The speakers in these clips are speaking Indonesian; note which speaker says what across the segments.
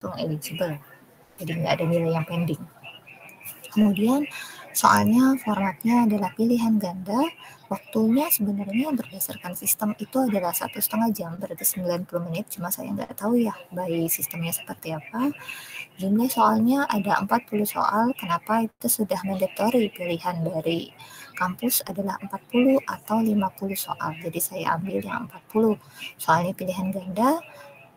Speaker 1: terhitung eligible. Jadi nggak ada nilai yang pending. Kemudian soalnya formatnya adalah pilihan ganda, waktunya sebenarnya berdasarkan sistem itu adalah 1,5 jam, berarti 90 menit, cuma saya nggak tahu ya by sistemnya seperti apa. Jumlah soalnya ada 40 soal, kenapa itu sudah mandatory, pilihan dari kampus adalah 40 atau 50 soal, jadi saya ambil yang 40. Soalnya pilihan ganda,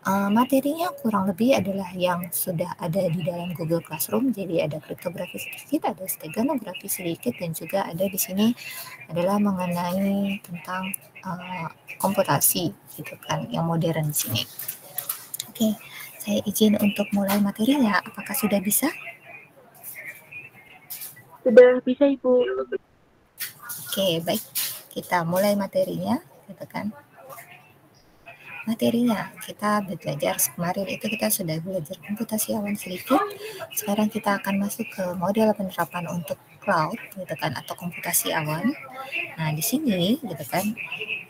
Speaker 1: materinya kurang lebih adalah yang sudah ada di dalam Google Classroom, jadi ada kriptografi sedikit, ada steganografi sedikit, dan juga ada di sini adalah mengenai tentang komputasi gitu kan, yang modern di sini. Oke, saya izin untuk mulai materinya. Apakah sudah bisa?
Speaker 2: Sudah bisa, Ibu.
Speaker 1: Oke, baik. Kita mulai materinya, gitu kan. Materinya kita belajar kemarin itu kita sudah belajar komputasi awan sedikit. Sekarang kita akan masuk ke model penerapan untuk cloud gitu kan, atau komputasi awan. Nah di sini gitu kan,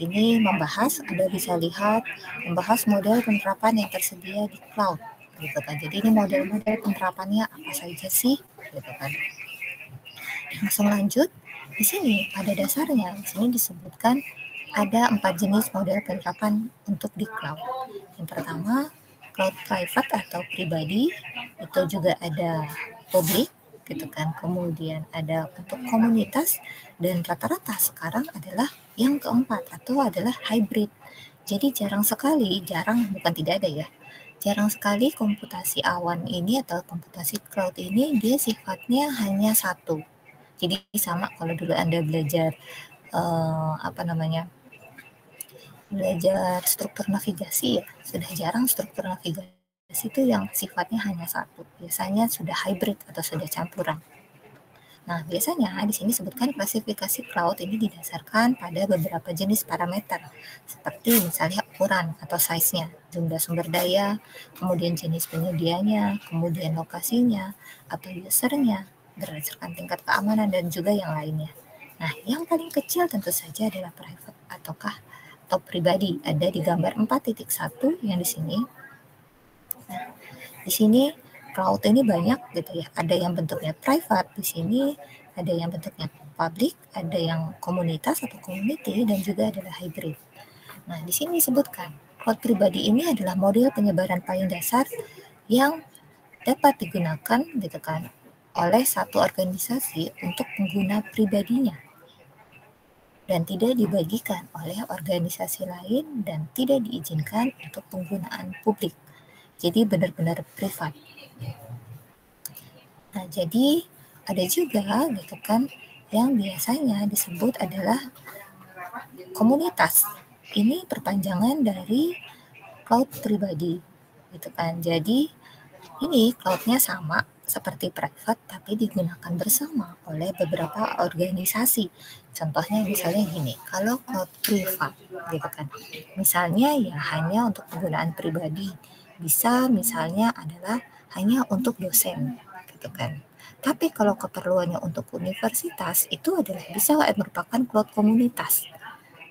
Speaker 1: ini membahas, Anda bisa lihat membahas model penerapan yang tersedia di cloud gitu kan. Jadi ini model-model penerapannya apa saja sih gitu kan. Langsung lanjut. Di sini ada dasarnya. Di sini disebutkan ada 4 jenis model penerapan untuk di cloud. Yang pertama, cloud private atau pribadi, itu juga ada publik gitu kan. Kemudian ada untuk komunitas, dan rata-rata sekarang adalah yang keempat atau adalah hybrid. Jadi jarang sekali, bukan tidak ada ya. Jarang sekali komputasi awan ini atau komputasi cloud ini dia sifatnya hanya satu. Jadi sama kalau dulu Anda belajar belajar struktur navigasi ya, sudah jarang struktur navigasi itu yang sifatnya hanya satu. Biasanya sudah hybrid atau sudah campuran. Nah, biasanya di sini sebutkan klasifikasi cloud ini didasarkan pada beberapa jenis parameter, seperti misalnya ukuran atau size-nya, jumlah sumber daya, kemudian jenis penyedianya, kemudian lokasinya, atau usernya, berdasarkan tingkat keamanan, dan juga yang lainnya. Nah, yang paling kecil tentu saja adalah private atau pribadi, ada di gambar 4.1 yang di sini. Nah, di sini cloud ini banyak gitu ya. Ada yang bentuknya private di sini, ada yang bentuknya public, ada yang komunitas atau community, dan juga adalah hybrid. Nah, di sini disebutkan cloud pribadi ini adalah model penyebaran paling dasar yang dapat digunakan gitu kan oleh satu organisasi untuk pengguna pribadinya dan tidak dibagikan oleh organisasi lain dan tidak diizinkan untuk penggunaan publik. Jadi benar-benar privat. Nah, jadi ada juga gitu kan yang biasanya disebut adalah komunitas. Ini perpanjangan dari cloud pribadi gitu kan. Jadi ini cloud-nya sama seperti private tapi digunakan bersama oleh beberapa organisasi. Contohnya misalnya gini, kalau cloud privat gitu kan. Misalnya ya hanya untuk penggunaan pribadi. Bisa misalnya adalah hanya untuk dosen gitu kan. Tapi kalau keperluannya untuk universitas itu adalah bisa merupakan cloud komunitas.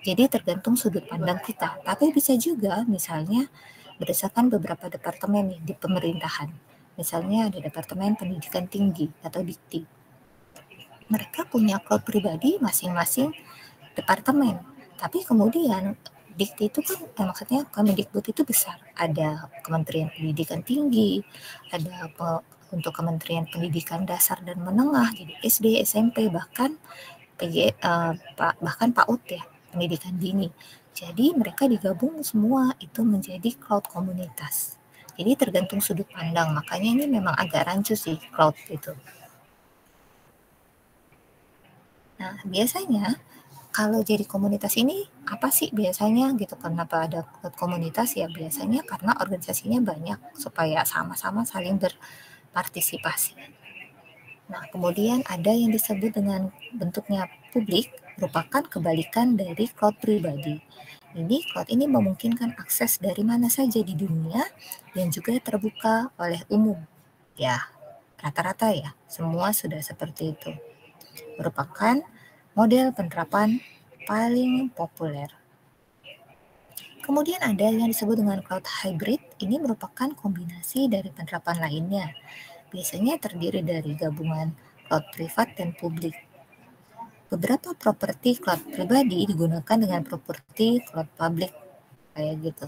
Speaker 1: Jadi tergantung sudut pandang kita. Tapi bisa juga misalnya berdasarkan beberapa departemen nih di pemerintahan. Misalnya ada Departemen Pendidikan Tinggi atau Dikti. Mereka punya cloud pribadi masing-masing departemen. Tapi kemudian Dikti itu kan maksudnya Kemendikbud itu besar. Ada Kementerian Pendidikan Tinggi, ada untuk Kementerian Pendidikan Dasar dan Menengah, jadi SD, SMP, bahkan bahkan PAUD ya, pendidikan dini. Jadi mereka digabung semua itu menjadi cloud komunitas. Jadi tergantung sudut pandang, makanya ini memang agak rancu sih cloud itu. Nah, biasanya kalau jadi komunitas ini apa sih biasanya gitu, kenapa ada cloud komunitas ya biasanya karena organisasinya banyak supaya sama-sama saling berpartisipasi. Nah, kemudian ada yang disebut dengan bentuknya publik, merupakan kebalikan dari cloud pribadi. Ini cloud ini memungkinkan akses dari mana saja di dunia dan juga terbuka oleh umum. Ya, rata-rata ya, semua sudah seperti itu. Merupakan model penerapan paling populer. Kemudian ada yang disebut dengan cloud hybrid. ini merupakan kombinasi dari penerapan lainnya. Biasanya terdiri dari gabungan cloud privat dan publik. Beberapa properti cloud pribadi digunakan dengan properti cloud publik, kayak gitu.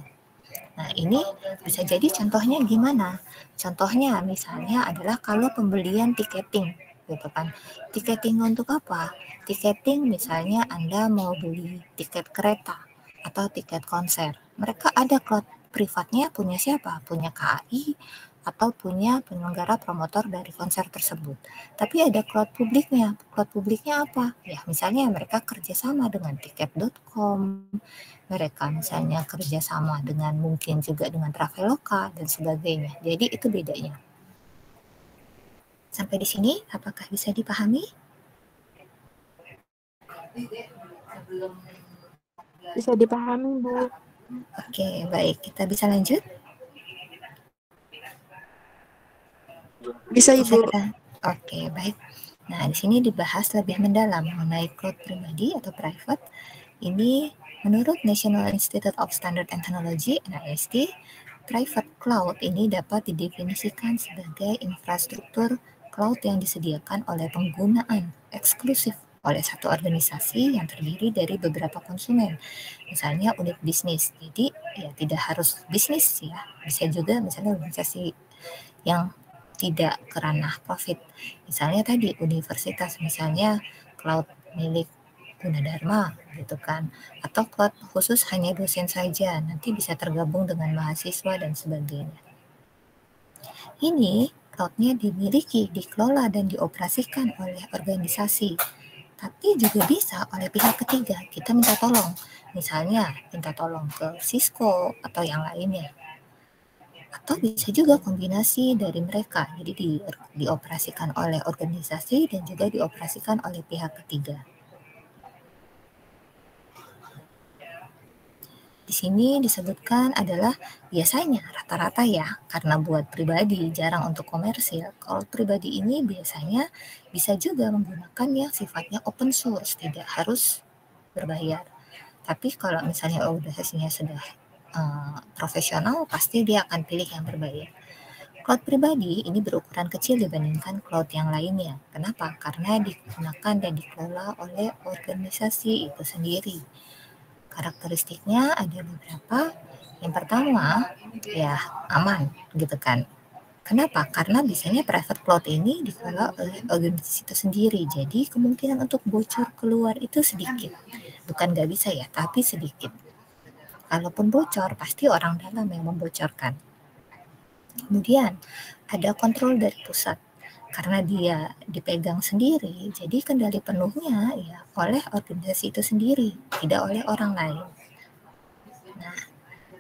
Speaker 1: Nah, ini bisa jadi contohnya gimana? Contohnya misalnya adalah kalau pembelian tiketing, gitu kan. Tiketing untuk apa? Tiketing misalnya Anda mau beli tiket kereta atau tiket konser. Mereka ada cloud privatnya punya siapa? Punya KAI atau punya penyelenggara promotor dari konser tersebut. Tapi ada cloud publiknya. Cloud publiknya apa? Ya, misalnya mereka kerjasama dengan tiket.com, mereka misalnya kerjasama dengan mungkin juga dengan Traveloka dan sebagainya. Jadi itu bedanya. Sampai di sini, apakah bisa dipahami?
Speaker 2: Bisa dipahami, Bu.
Speaker 1: Oke, baik. Kita bisa lanjut?
Speaker 2: Bisa, Ibu.
Speaker 1: Oke, baik. Nah, di sini dibahas lebih mendalam mengenai cloud pribadi atau private. Ini menurut National Institute of Standard and Technology (NIST), private cloud ini dapat didefinisikan sebagai infrastruktur cloud yang disediakan oleh penggunaan eksklusif oleh satu organisasi yang terdiri dari beberapa konsumen, misalnya unit bisnis. Jadi ya tidak harus bisnis ya, bisa juga misalnya organisasi yang tidak ke ranah profit. Misalnya tadi universitas, misalnya cloud milik Gunadarma gitu kan, atau cloud khusus hanya dosen saja, nanti bisa tergabung dengan mahasiswa dan sebagainya. Ini cloud-nya dimiliki, dikelola dan dioperasikan oleh organisasi, tapi juga bisa oleh pihak ketiga. Kita minta tolong, misalnya minta tolong ke Cisco atau yang lainnya. Atau bisa juga kombinasi dari mereka, jadi dioperasikan oleh organisasi dan juga dioperasikan oleh pihak ketiga. Di sini disebutkan adalah biasanya rata-rata ya, karena buat pribadi jarang untuk komersil. Kalau pribadi ini biasanya bisa juga menggunakan yang sifatnya open source, tidak harus berbayar. Tapi kalau misalnya organisasinya sudah profesional, pasti dia akan pilih yang berbayar. Cloud pribadi ini berukuran kecil dibandingkan cloud yang lainnya. Kenapa? Karena digunakan dan dikelola oleh organisasi itu sendiri. Karakteristiknya ada beberapa. Yang pertama, ya aman gitu kan. Kenapa? Karena biasanya private cloud ini dikelola oleh organisasi itu sendiri. Jadi kemungkinan untuk bocor keluar itu sedikit. Bukan nggak bisa ya, tapi sedikit. Kalaupun bocor, pasti orang dalam yang membocorkan. Kemudian ada kontrol dari pusat. Karena dia dipegang sendiri, jadi kendali penuhnya ya oleh organisasi itu sendiri, tidak oleh orang lain. Nah,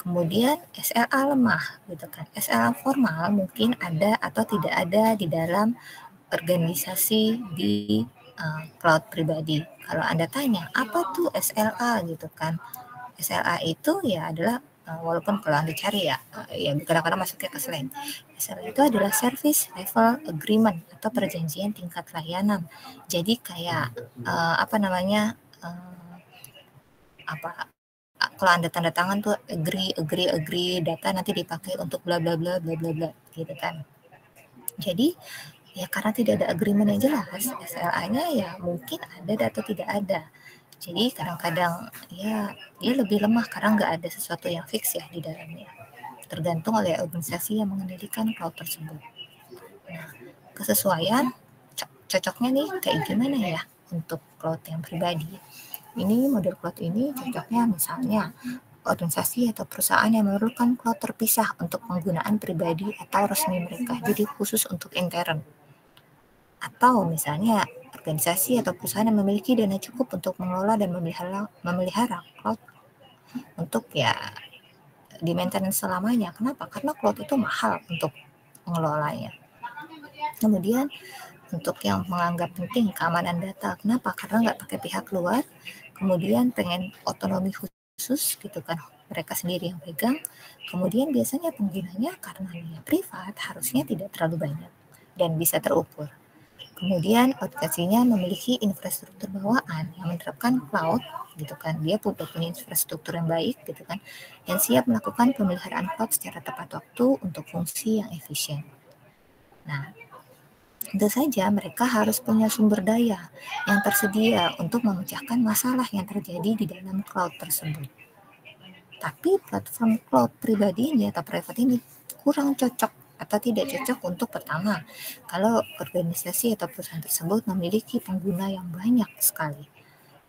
Speaker 1: kemudian SLA lemah gitu kan. SLA formal mungkin ada atau tidak ada di dalam organisasi di cloud pribadi. Kalau Anda tanya, apa tuh SLA gitu kan? SLA itu ya adalah walaupun kalau Anda cari ya kadang-kadang masuknya ke slang. SLA itu adalah Service Level Agreement atau perjanjian tingkat layanan. Jadi kayak kalau Anda tanda tangan tuh agree data nanti dipakai untuk bla bla bla bla bla bla gitu kan. Jadi ya karena tidak ada agreement yang jelas, SLA-nya ya mungkin ada atau tidak ada. Jadi kadang-kadang ya dia lebih lemah karena nggak ada sesuatu yang fix ya di dalamnya. Tergantung oleh organisasi yang mengendalikan cloud tersebut. Nah, kesesuaian cocoknya nih kayak gimana ya untuk cloud yang pribadi. Ini model cloud ini cocoknya misalnya organisasi atau perusahaan yang memerlukan cloud terpisah untuk penggunaan pribadi atau resmi mereka, jadi khusus untuk intern. Atau misalnya organisasi atau perusahaan yang memiliki dana cukup untuk mengelola dan memelihara cloud untuk ya di maintenance selamanya. Kenapa? Karena cloud itu mahal untuk mengelolanya. Kemudian untuk yang menganggap penting keamanan data, kenapa? Karena nggak pakai pihak luar. Kemudian pengen otonomi khusus gitu kan, mereka sendiri yang pegang. Kemudian biasanya penggunanya karena dia privat harusnya tidak terlalu banyak dan bisa terukur. Kemudian aplikasinya memiliki infrastruktur bawaan yang menerapkan cloud, gitu kan. Dia punya infrastruktur yang baik, gitu kan, yang siap melakukan pemeliharaan cloud secara tepat waktu untuk fungsi yang efisien. Nah, tentu saja mereka harus punya sumber daya yang tersedia untuk memecahkan masalah yang terjadi di dalam cloud tersebut. Tapi platform cloud pribadi ini atau private ini kurang cocok atau tidak cocok untuk pertama, kalau organisasi atau perusahaan tersebut memiliki pengguna yang banyak sekali.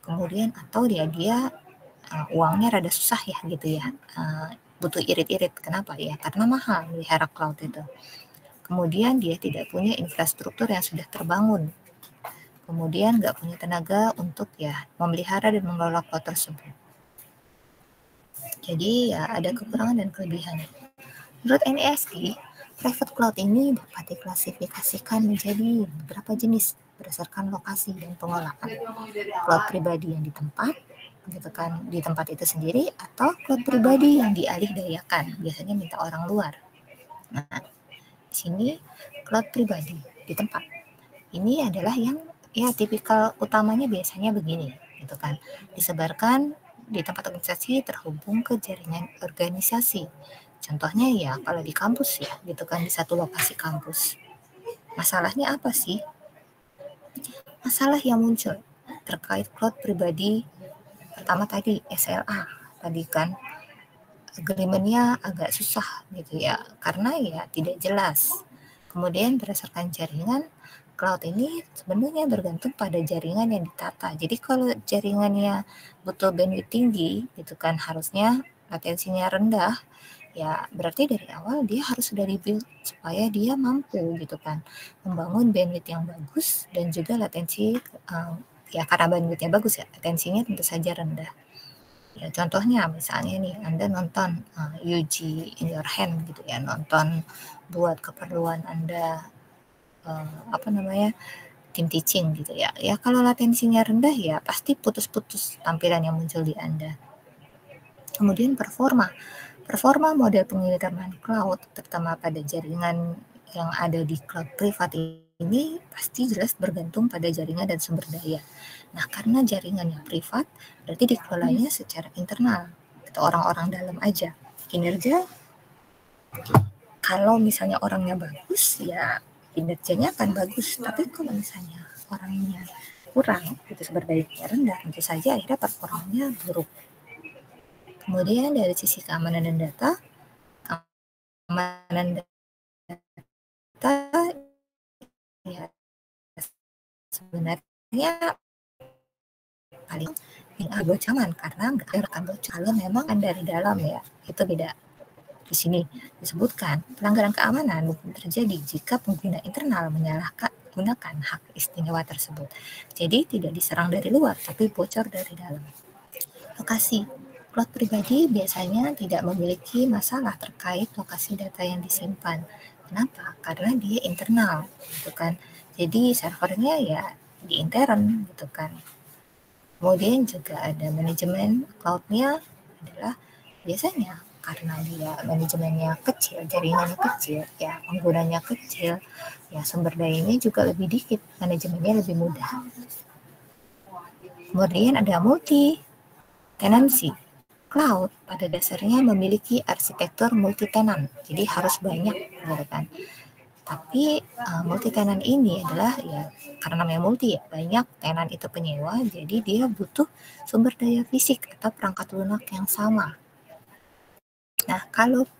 Speaker 1: Kemudian atau dia uangnya rada susah ya gitu ya, butuh irit-irit. Kenapa ya? Karena mahal melihara cloud itu. Kemudian dia tidak punya infrastruktur yang sudah terbangun. Kemudian nggak punya tenaga untuk ya memelihara dan mengelola cloud tersebut. Jadi ya ada kekurangan dan kelebihannya. Menurut NIST, private cloud ini dapat diklasifikasikan menjadi beberapa jenis berdasarkan lokasi dan pengolahan. Cloud pribadi yang di tempat, gitu kan, di tempat itu sendiri, atau cloud pribadi yang dialihdayakan, biasanya minta orang luar. Nah, di sini cloud pribadi di tempat. Ini adalah yang ya tipikal utamanya biasanya begini, gitu kan. Disebarkan di tempat organisasi terhubung ke jaringan organisasi. Contohnya ya kalau di kampus ya, gitu kan, di satu lokasi kampus. Masalahnya apa sih? Masalah yang muncul terkait cloud pribadi, pertama tadi SLA, tadi kan agreement-nya agak susah gitu ya, karena ya tidak jelas. Kemudian berdasarkan jaringan, cloud ini sebenarnya bergantung pada jaringan yang ditata. Jadi kalau jaringannya butuh bandwidth tinggi, gitu kan, harusnya latensinya rendah, ya berarti dari awal dia harus sudah dibuild supaya dia mampu gitu kan membangun bandwidth yang bagus dan juga latensi ya karena bandwidthnya bagus ya latensinya tentu saja rendah. Ya contohnya misalnya nih Anda nonton UG in your hand gitu ya, nonton buat keperluan Anda tim teaching gitu ya. Ya kalau latensinya rendah ya pasti putus-putus tampilan yang muncul di Anda. Kemudian performa model pengiriman cloud, terutama pada jaringan yang ada di cloud privat ini pasti jelas bergantung pada jaringan dan sumber daya. Nah, karena jaringannya privat, berarti dikelolanya secara internal, atau orang-orang dalam aja. Kinerja, kalau misalnya orangnya bagus, ya kinerjanya akan bagus. Tapi kalau misalnya orangnya kurang, itu sumber dayanya rendah, tentu saja akhirnya performanya buruk. Kemudian dari sisi keamanan data ya sebenarnya paling bocoran karena nggak ada rekam bocor. Kalau memang kan dari dalam ya, itu beda. Di sini disebutkan pelanggaran keamanan mungkin terjadi jika pengguna internal menyalahgunakan hak istimewa tersebut. Jadi tidak diserang dari luar, tapi bocor dari dalam. Lokasi cloud pribadi biasanya tidak memiliki masalah terkait lokasi data yang disimpan. Kenapa? Karena dia internal, gitu kan. Jadi servernya ya di intern, gitu kan. Kemudian juga ada manajemen cloud-nya adalah biasanya karena dia manajemennya kecil, jaringannya kecil, ya penggunanya kecil, ya sumber dayanya juga lebih dikit, manajemennya lebih mudah. Kemudian ada multi tenancy. Cloud pada dasarnya memiliki arsitektur multi tenant, jadi harus banyak, gitu kan. Tapi multi tenant ini adalah ya karena namanya multi ya, banyak tenant itu penyewa, jadi dia butuh sumber daya fisik atau perangkat lunak yang sama. Nah, kalau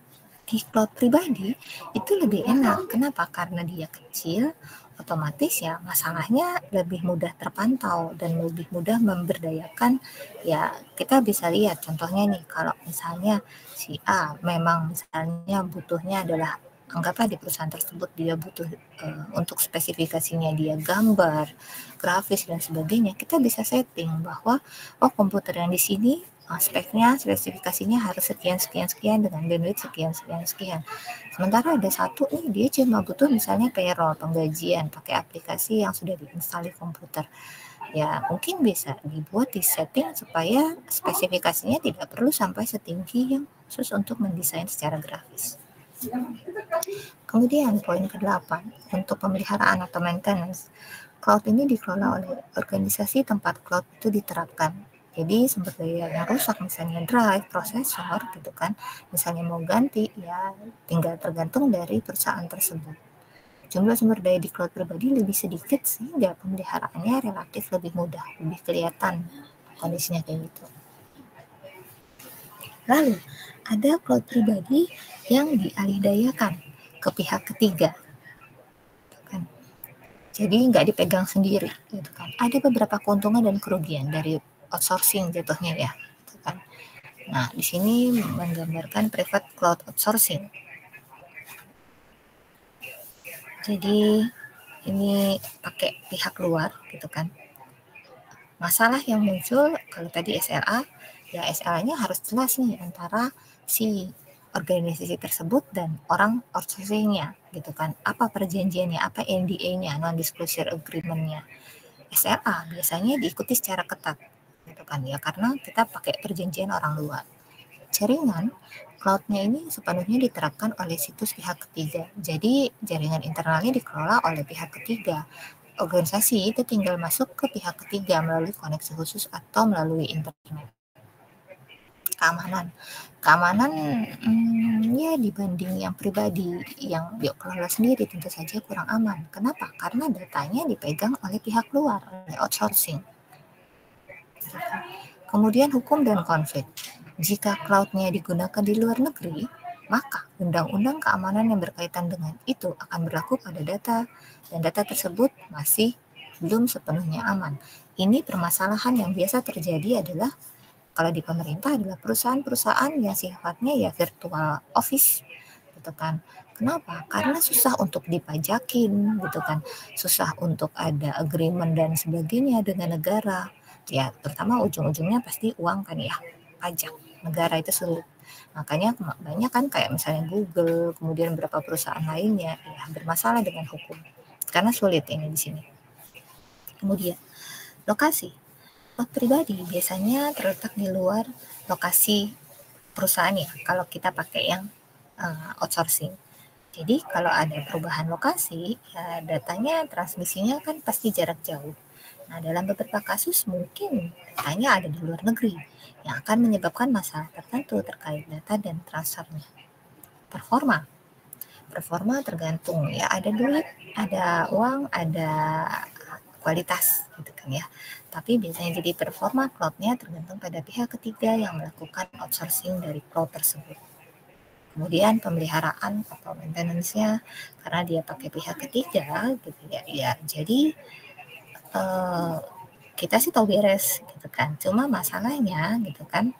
Speaker 1: di cloud pribadi itu lebih enak. Kenapa? Karena dia kecil, otomatis ya masalahnya lebih mudah terpantau dan lebih mudah memberdayakan. Ya kita bisa lihat contohnya nih, kalau misalnya si A memang misalnya butuhnya adalah, anggaplah di perusahaan tersebut dia butuh untuk spesifikasinya dia gambar, grafis dan sebagainya, kita bisa setting bahwa komputer yang di sini speknya, spesifikasinya harus sekian dengan bandwidth sekian. Sementara ada satu nih dia cuma butuh misalnya payroll, penggajian pakai aplikasi yang sudah diinstal di komputer. Ya mungkin bisa dibuat di setting supaya spesifikasinya tidak perlu sampai setinggi yang khusus untuk mendesain secara grafis. Kemudian poin ke-8, untuk pemeliharaan atau maintenance. Cloud ini dikelola oleh organisasi tempat cloud itu diterapkan. Jadi sumber daya yang rusak, misalnya drive, prosesor gitu kan, misalnya mau ganti ya tinggal tergantung dari perusahaan tersebut. Jumlah sumber daya di cloud pribadi lebih sedikit sehingga pemeliharaannya relatif lebih mudah, lebih kelihatan kondisinya kayak gitu. Lalu ada cloud pribadi yang dialihdayakan ke pihak ketiga, kan? Jadi nggak dipegang sendiri, gitu kan? Ada beberapa keuntungan dan kerugian dari outsourcing jatuhnya ya, gitu kan? Nah, di sini menggambarkan private cloud outsourcing. Jadi ini pakai pihak luar, gitu kan? Masalah yang muncul kalau tadi SLA, ya SLA-nya harus jelas nih antara si organisasi tersebut dan orang outsourcing-nya gitu kan. Apa perjanjiannya, apa NDA-nya, non-disclosure agreement-nya. SLA biasanya diikuti secara ketat gitu kan ya, karena kita pakai perjanjian orang luar. Jaringan cloud-nya ini sepenuhnya diterapkan oleh situs pihak ketiga. Jadi jaringan internalnya dikelola oleh pihak ketiga. Organisasi itu tinggal masuk ke pihak ketiga melalui koneksi khusus atau melalui internet. Keamanan ya dibanding yang pribadi, yang dikelola sendiri tentu saja kurang aman. Kenapa? Karena datanya dipegang oleh pihak luar, oleh outsourcing. Kemudian hukum dan konflik. Jika cloud-nya digunakan di luar negeri, maka undang-undang keamanan yang berkaitan dengan itu akan berlaku pada data, dan data tersebut masih belum sepenuhnya aman. Ini permasalahan yang biasa terjadi adalah kalau di pemerintah adalah perusahaan-perusahaan yang sifatnya ya virtual office gitu kan. Kenapa? Karena susah untuk dipajakin gitu kan, susah untuk ada agreement dan sebagainya dengan negara. Ya, pertama ujung-ujungnya pasti uang kan ya, pajak. Negara itu sulit. Makanya banyak kan kayak misalnya Google, kemudian beberapa perusahaan lainnya ya bermasalah dengan hukum. Karena sulit ini di sini. Kemudian lokasi. Cloud pribadi biasanya terletak di luar lokasi perusahaan ya, kalau kita pakai yang outsourcing. Jadi kalau ada perubahan lokasi, ya datanya transmisinya kan pasti jarak jauh. Nah, dalam beberapa kasus mungkin datanya ada di luar negeri yang akan menyebabkan masalah tertentu terkait data dan transfernya. Performa. Performa tergantung ya, ada duit, ada uang, ada kualitas gitu kan ya. Tapi biasanya jadi performa cloud-nya tergantung pada pihak ketiga yang melakukan outsourcing dari cloud tersebut. Kemudian pemeliharaan atau maintenance-nya karena dia pakai pihak ketiga gitu ya. Ya, jadi kita sih tahu beres gitu kan. Cuma masalahnya gitu kan,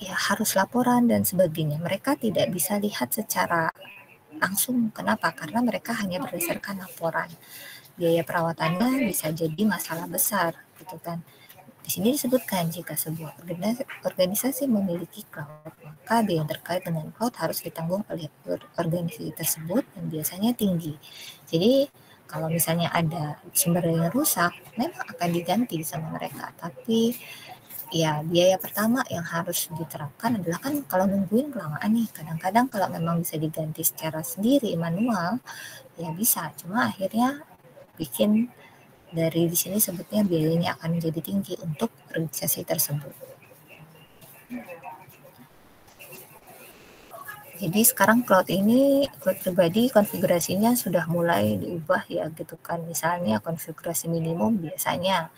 Speaker 1: ya harus laporan dan sebagainya. Mereka tidak bisa lihat secara langsung. Kenapa? Karena mereka hanya berdasarkan laporan. Biaya perawatannya bisa jadi masalah besar gitu kan. Di sini disebutkan jika sebuah organisasi memiliki cloud, maka biaya terkait dengan cloud harus ditanggung oleh organisasi tersebut dan biasanya tinggi. Jadi kalau misalnya ada sumber daya rusak, memang akan diganti sama mereka. Tapi ya biaya pertama yang harus diterapkan adalah kan kalau nungguin kelamaan nih. Kadang-kadang kalau memang bisa diganti secara sendiri manual, ya bisa. Cuma akhirnya bikin dari di sini sebutnya biayanya akan menjadi tinggi untuk organisasi tersebut. Jadi sekarang cloud pribadi konfigurasinya sudah mulai diubah ya gitu kan. Misalnya konfigurasi minimum biasanya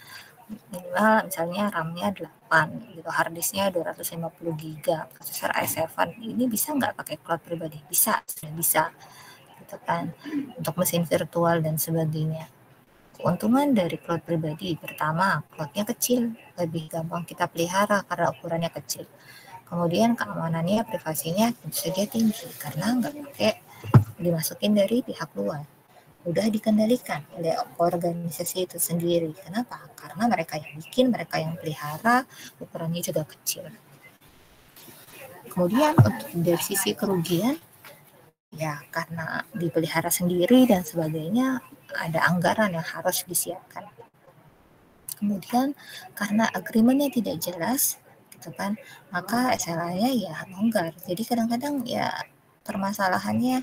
Speaker 1: minimal misalnya RAM-nya 8 gitu, hard disk-nya 250 GB, prosesor i7. Ini bisa nggak pakai cloud pribadi? Bisa, sudah bisa gitu kan. Untuk mesin virtual dan sebagainya. Keuntungan dari cloud pribadi, pertama, cloud-nya kecil, lebih gampang kita pelihara karena ukurannya kecil. Kemudian keamanannya, privasinya tentu saja tinggi karena nggak pakai dimasukin dari pihak luar. Mudah dikendalikan oleh organisasi itu sendiri. Kenapa? Karena mereka yang bikin, mereka yang pelihara, ukurannya juga kecil. Kemudian untuk dari sisi kerugian, ya karena dipelihara sendiri dan sebagainya, ada anggaran yang harus disiapkan. Kemudian karena agreement-nya tidak jelas, gitu kan, maka SLA-nya ya longgar. Jadi kadang-kadang ya permasalahannya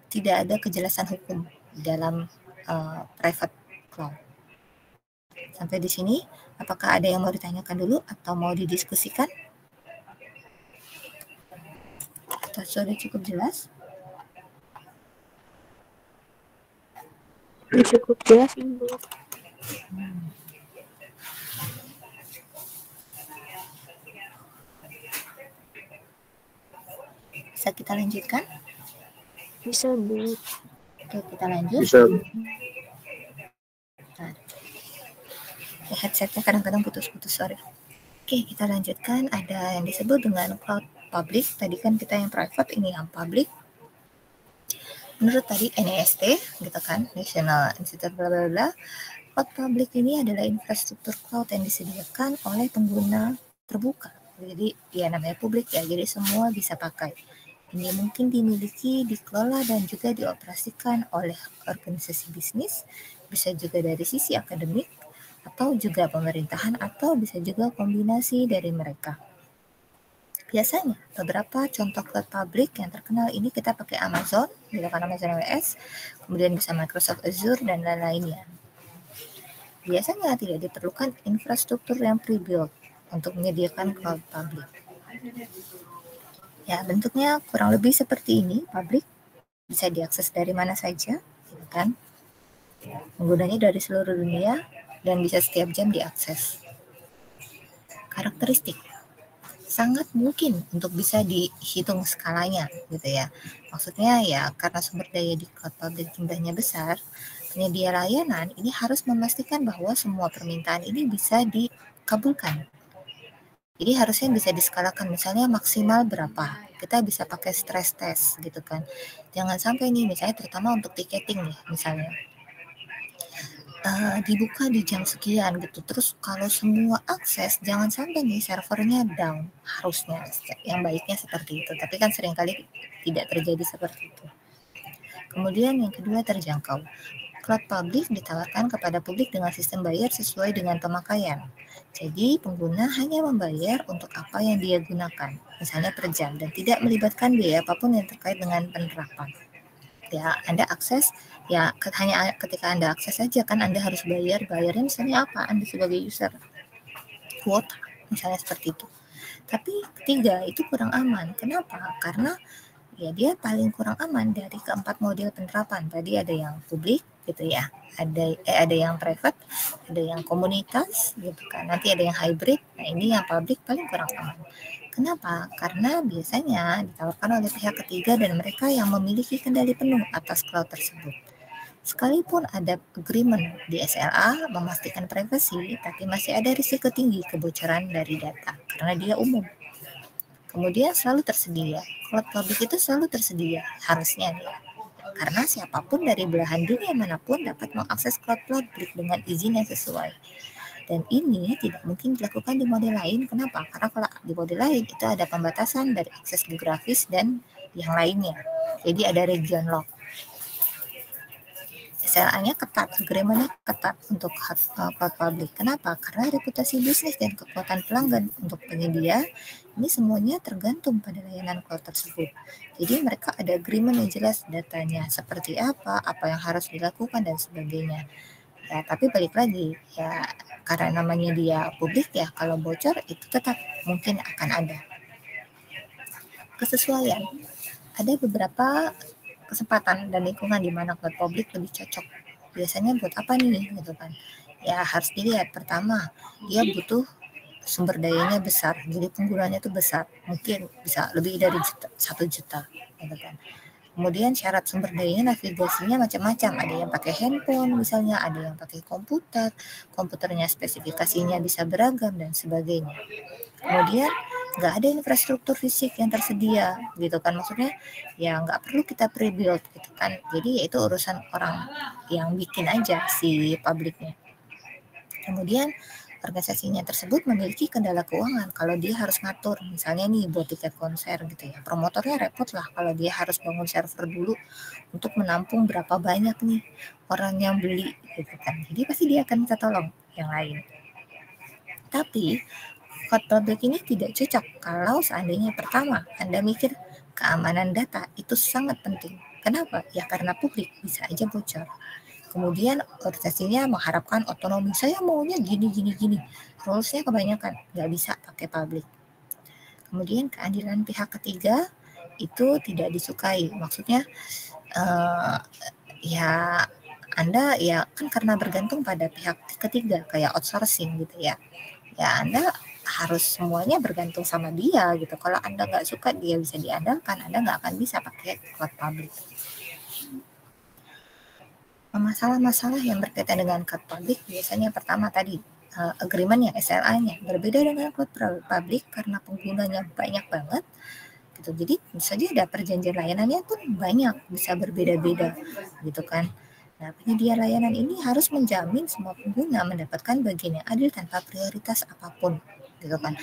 Speaker 1: tidak ada kejelasan hukum dalam private cloud. Sampai di sini, apakah ada yang mau ditanyakan dulu atau mau didiskusikan? Sudah cukup jelas?
Speaker 2: Cukup jelas, Ibu.
Speaker 1: Bisa kita lanjutkan?
Speaker 2: Bisa, Bu.
Speaker 1: Oke, kita lanjut.
Speaker 3: Bisa.
Speaker 1: Nah, headsetnya kadang-kadang putus-putus, sorry. Oke, kita lanjutkan. Ada yang disebut dengan cloud public. Tadi kan kita yang private, ini yang public. Menurut tadi NIST, gitu kan, National Institute bla bla bla, cloud public ini adalah infrastruktur cloud yang disediakan oleh pengguna terbuka. Jadi ya namanya publik ya, jadi semua bisa pakai. Ini mungkin dimiliki, dikelola, dan juga dioperasikan oleh organisasi bisnis, bisa juga dari sisi akademik, atau juga pemerintahan, atau bisa juga kombinasi dari mereka. Biasanya beberapa contoh cloud public yang terkenal ini kita pakai Amazon, misalkan Amazon AWS, kemudian bisa Microsoft Azure, dan lain-lainnya. Biasanya tidak diperlukan infrastruktur yang pre-built untuk menyediakan cloud public. Ya, bentuknya kurang lebih seperti ini, public, bisa diakses dari mana saja, gitu kan. Penggunanya dari seluruh dunia dan bisa setiap jam diakses. Karakteristik sangat mungkin untuk bisa dihitung skalanya, gitu ya. Maksudnya ya karena sumber daya di cloud public jumlahnya besar, penyedia layanan ini harus memastikan bahwa semua permintaan ini bisa dikabulkan. Jadi harusnya bisa diskalakan, misalnya maksimal berapa. Kita bisa pakai stress test gitu kan. Jangan sampai nih, misalnya terutama untuk tiketing nih, misalnya dibuka di jam sekian gitu. Terus kalau semua akses, jangan sampai nih servernya down. Harusnya yang baiknya seperti itu. Tapi kan seringkali tidak terjadi seperti itu. Kemudian yang kedua, terjangkau. Cloud public ditawarkan kepada publik dengan sistem bayar sesuai dengan pemakaian. Jadi pengguna hanya membayar untuk apa yang dia gunakan, misalnya per jam, dan tidak melibatkan biaya apapun yang terkait dengan penerapan. Ya, Anda akses, ya hanya ketika Anda akses saja kan Anda harus bayarnya misalnya apa? Anda sebagai user, quota, misalnya seperti itu. Tapi ketiga itu kurang aman. Kenapa? Karena ya dia paling kurang aman dari keempat model penerapan. Tadi ada yang publik gitu ya, ada yang private, ada yang komunitas gitu kan, nanti ada yang hybrid. Nah ini yang publik paling kurang aman. Kenapa? Karena biasanya ditawarkan oleh pihak ketiga dan mereka yang memiliki kendali penuh atas cloud tersebut. Sekalipun ada agreement di SLA memastikan privasi, tapi masih ada risiko tinggi kebocoran dari data karena dia umum. Kemudian selalu tersedia, cloud public itu selalu tersedia, harusnya ya. Karena siapapun dari belahan dunia manapun dapat mengakses cloud public dengan izin yang sesuai. Dan ini tidak mungkin dilakukan di model lain. Kenapa? Karena kalau di model lain itu ada pembatasan dari akses geografis dan yang lainnya. Jadi ada region lock. SLA-nya ketat, agreement-nya ketat untuk cloud public. Kenapa? Karena reputasi bisnis dan kekuatan pelanggan untuk penyedia ini semuanya tergantung pada layanan cloud tersebut. Jadi mereka ada agreement yang jelas datanya seperti apa yang harus dilakukan dan sebagainya. Ya, tapi balik lagi ya karena namanya dia publik ya, kalau bocor itu tetap mungkin akan ada. Kesesuaian. Ada beberapa kesempatan dan lingkungan di mana cloud public lebih cocok. Biasanya buat apa nih gitu kan? Ya harus dilihat, pertama dia butuh sumber dayanya besar, jadi penggunanya itu besar, mungkin bisa lebih dari 1 juta gitu kan. Kemudian syarat sumber dayanya, navigasinya macam-macam, ada yang pakai handphone misalnya, ada yang pakai komputernya spesifikasinya bisa beragam dan sebagainya. Kemudian nggak ada infrastruktur fisik yang tersedia gitu kan, maksudnya ya nggak perlu kita pre-build gitu kan, jadi ya itu urusan orang yang bikin aja si publiknya. Kemudian organisasinya tersebut memiliki kendala keuangan kalau dia harus ngatur, misalnya nih buat tiket konser gitu ya, promotornya repot lah kalau dia harus bangun server dulu untuk menampung berapa banyak nih orang yang beli gitu kan, jadi pasti dia akan minta tolong yang lain. Tapi cloud public ini tidak cocok kalau seandainya pertama Anda mikir keamanan data itu sangat penting. Kenapa? Ya karena publik bisa aja bocor. Kemudian organisasinya mengharapkan otonomi. Saya maunya gini. Rules-nya kebanyakan, nggak bisa pakai publik. Kemudian keadilan pihak ketiga itu tidak disukai. Maksudnya ya Anda ya kan karena bergantung pada pihak ketiga kayak outsourcing gitu ya. Ya Anda harus semuanya bergantung sama dia gitu. Kalau Anda nggak suka dia bisa diandalkan, Anda nggak akan bisa pakai cloud public. Masalah-masalah yang berkaitan dengan cloud public biasanya pertama tadi agreement-nya, SLA-nya berbeda dengan cloud public karena penggunanya banyak banget gitu. Jadi saja ada perjanjian layanannya pun banyak, bisa berbeda-beda gitu kan. Nah, penyedia layanan ini harus menjamin semua pengguna mendapatkan bagian yang adil tanpa prioritas apapun gitu kan.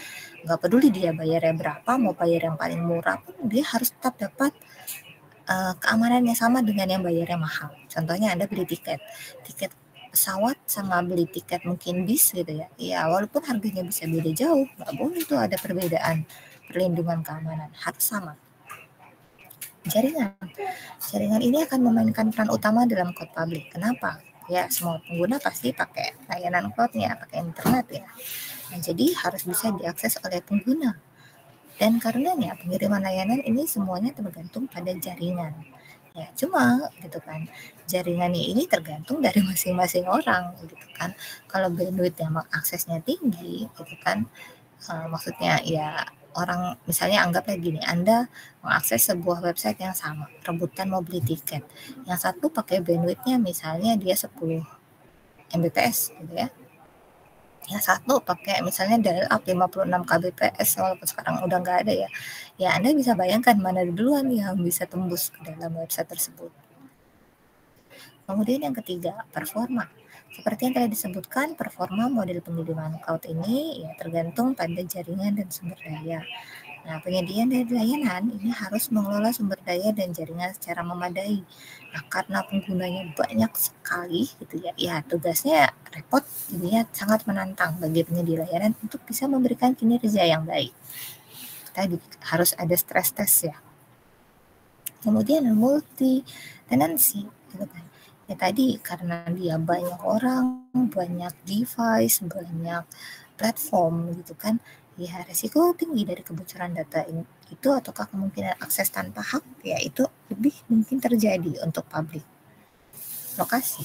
Speaker 1: Nggak peduli dia bayarnya berapa, mau bayar yang paling murah pun dia harus tetap dapat keamanan yang sama dengan yang bayarnya mahal. Contohnya Anda beli tiket pesawat sama beli tiket mungkin bis gitu ya. Ya walaupun harganya bisa beda jauh, nggak boleh tuh ada perbedaan perlindungan keamanan, harus sama. Jaringan ini akan memainkan peran utama dalam cloud public. Kenapa? Ya semua pengguna pasti pakai layanan cloud-nya, pakai internet ya. Nah, jadi harus bisa diakses oleh pengguna. Dan karenanya pengiriman layanan ini semuanya tergantung pada jaringan. Ya, cuma gitu kan, jaringannya ini tergantung dari masing-masing orang gitu kan. Kalau bandwidth yang aksesnya tinggi gitu kan, maksudnya ya orang misalnya anggaplah gini, Anda mengakses sebuah website yang sama, rebutan mau beli tiket. Yang satu pakai bandwidthnya misalnya dia 10 Mbps gitu ya. Yang satu pakai misalnya dial up 56 Kbps walaupun sekarang udah nggak ada ya. Ya Anda bisa bayangkan mana duluan yang bisa tembus ke dalam website tersebut. Kemudian yang ketiga, performa. Seperti yang telah disebutkan, performa model pengiriman cloud ini ya tergantung pada jaringan dan sumber daya. Nah, penyedia dari layanan ini harus mengelola sumber daya dan jaringan secara memadai. Nah, karena penggunanya banyak sekali gitu ya, ya tugasnya repot, jadinya sangat menantang bagi penyedia layanan untuk bisa memberikan kinerja yang baik. Tadi harus ada stress test ya. Kemudian multi tenancy gitu kan. Ya tadi karena dia banyak orang, banyak device, banyak platform gitu kan, ya resiko tinggi dari kebocoran data ini itu ataukah kemungkinan akses tanpa hak ya itu lebih mungkin terjadi untuk publik. Lokasi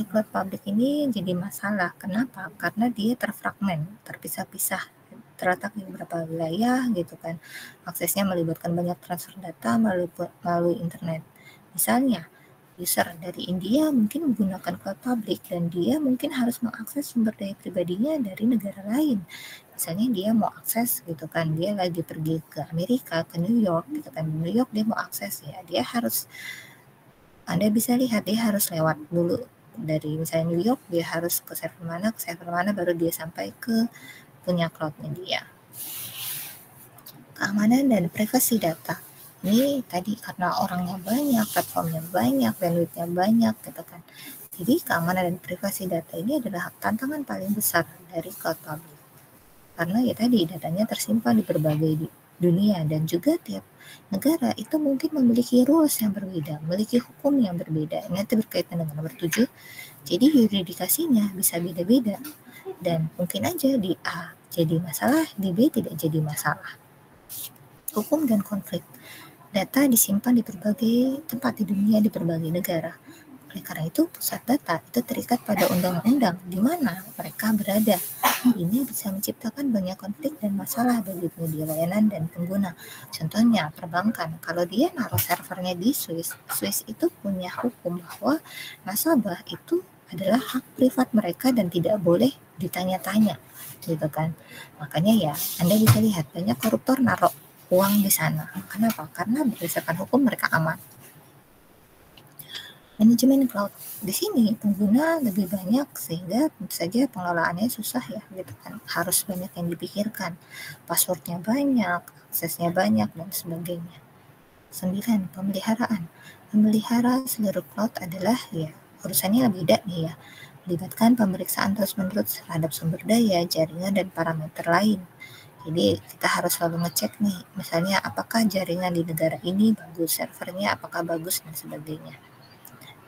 Speaker 1: cloud publik ini jadi masalah. Kenapa? Karena dia terfragmen, terpisah-pisah, terletak di beberapa wilayah gitu kan. Aksesnya melibatkan banyak transfer data melalui internet. Misalnya, user dari India mungkin menggunakan cloud public dan dia mungkin harus mengakses sumber daya pribadinya dari negara lain. Misalnya dia mau akses gitu kan, dia lagi pergi ke Amerika, ke New York gitu kan. Di New York dia mau akses ya, dia harus Anda bisa lihat dia harus lewat dulu dari misalnya New York, dia harus ke server mana baru dia sampai ke punya cloud-nya dia. Keamanan dan privasi data. Ini tadi karena orangnya banyak, platformnya banyak, bandwidth-nya banyak gitu kan. Jadi keamanan dan privasi data ini adalah tantangan paling besar dari cloud public. Karena ya tadi datanya tersimpan di berbagai dunia dan juga tiap negara itu mungkin memiliki rules yang berbeda, memiliki hukum yang berbeda. Ini berkaitan dengan nomor 7. Jadi yuridikasinya bisa beda-beda dan mungkin aja di A jadi masalah, di B tidak jadi masalah. Hukum dan konflik. Data disimpan di berbagai tempat di dunia, di berbagai negara. Oleh karena itu, pusat data itu terikat pada undang-undang di mana mereka berada. Ini bisa menciptakan banyak konflik dan masalah bagi penyedia layanan dan pengguna. Contohnya, perbankan. Kalau dia naruh servernya di Swiss, Swiss itu punya hukum bahwa nasabah itu adalah hak privat mereka dan tidak boleh ditanya-tanya, gitu kan. Makanya ya, Anda bisa lihat banyak koruptor naruh uang di sana. Kenapa? Karena berdasarkan hukum mereka aman. Manajemen cloud. Di sini pengguna lebih banyak sehingga tentu saja pengelolaannya susah ya gitu kan. Harus banyak yang dipikirkan. Passwordnya banyak, aksesnya banyak dan sebagainya. 9. Pemeliharaan. Memelihara seluruh cloud adalah ya urusannya beda nih ya. Libatkan pemeriksaan terus-menerus terhadap sumber daya, jaringan, dan parameter lain. Jadi kita harus selalu ngecek nih, misalnya apakah jaringan di negara ini bagus, servernya apakah bagus, dan sebagainya.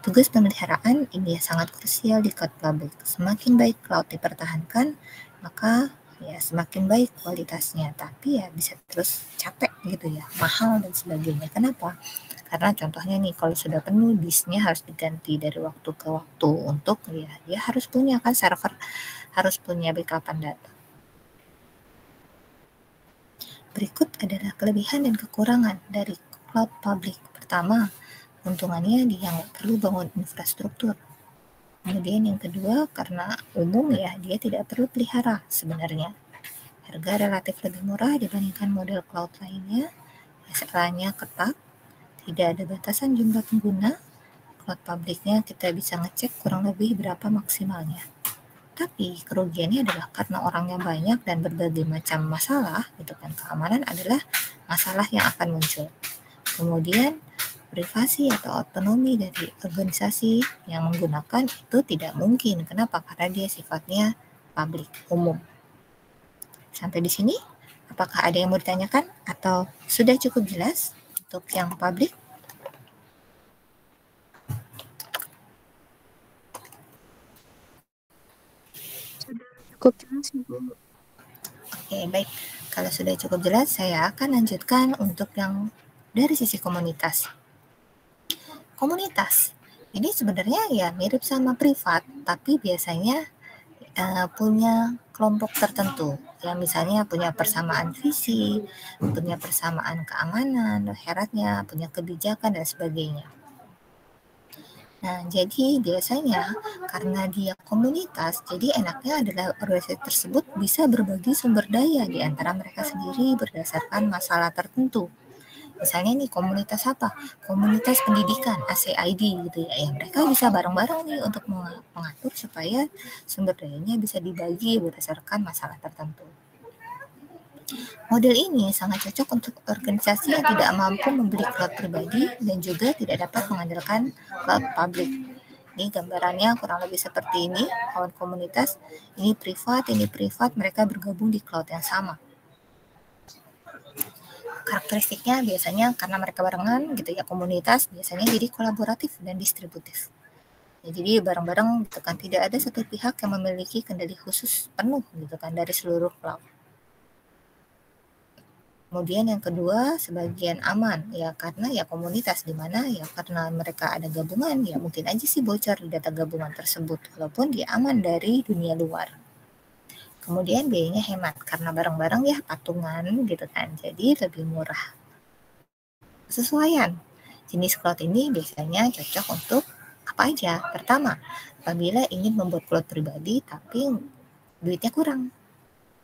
Speaker 1: Tugas pemeliharaan ini sangat krusial di cloud public. Semakin baik cloud dipertahankan, maka ya semakin baik kualitasnya. Tapi ya bisa terus capek gitu ya, mahal dan sebagainya. Kenapa? Karena contohnya nih, kalau sudah penuh, disknya harus diganti dari waktu ke waktu untuk ya dia harus punya kan server, harus punya backupan data. Berikut adalah kelebihan dan kekurangan dari cloud public. Pertama, keuntungannya dia nggak perlu bangun infrastruktur. Kemudian yang kedua, karena umum ya, dia tidak perlu pelihara sebenarnya. Harga relatif lebih murah dibandingkan model cloud lainnya. SLA-nya ketat, tidak ada batasan jumlah pengguna. Cloud publiknya kita bisa ngecek kurang lebih berapa maksimalnya. Tapi kerugiannya adalah karena orangnya banyak dan berbagai macam masalah, gitu kan. Keamanan adalah masalah yang akan muncul. Kemudian privasi atau otonomi dari organisasi yang menggunakan itu tidak mungkin. Kenapa? Karena dia sifatnya publik, umum. Sampai di sini, apakah ada yang mau ditanyakan atau sudah cukup jelas untuk yang publik?
Speaker 2: Cukup jelas, Ibu.
Speaker 1: Oke, baik. Kalau sudah cukup jelas, saya akan lanjutkan untuk yang dari sisi komunitas. Komunitas, ini sebenarnya ya mirip sama privat, tapi biasanya punya kelompok tertentu, yang misalnya punya persamaan visi, punya persamaan keamanan, syaratnya, punya kebijakan, dan sebagainya. Nah, jadi biasanya karena dia komunitas, jadi enaknya adalah organisasi tersebut bisa berbagi sumber daya di antara mereka sendiri berdasarkan masalah tertentu. Misalnya nih komunitas apa? Komunitas pendidikan, ACID gitu ya. Mereka bisa bareng-bareng nih untuk mengatur supaya sumber dayanya bisa dibagi berdasarkan masalah tertentu. Model ini sangat cocok untuk organisasi yang tidak mampu membeli cloud pribadi dan juga tidak dapat mengandalkan cloud public. Ini gambarannya kurang lebih seperti ini, kawan komunitas, ini privat, mereka bergabung di cloud yang sama. Karakteristiknya biasanya karena mereka barengan gitu ya, komunitas biasanya jadi kolaboratif dan distributif. Ya, jadi bareng-bareng gitu kan, tidak ada satu pihak yang memiliki kendali khusus penuh gitu kan dari seluruh cloud. Kemudian yang kedua, sebagian aman ya, karena ya komunitas di mana ya karena mereka ada gabungan ya mungkin aja sih bocor di data gabungan tersebut walaupun dia aman dari dunia luar. Kemudian biayanya hemat karena bareng-bareng ya patungan gitu kan, jadi lebih murah. Kesesuaian, jenis cloud ini biasanya cocok untuk apa aja. Pertama, apabila ingin membuat cloud pribadi tapi duitnya kurang,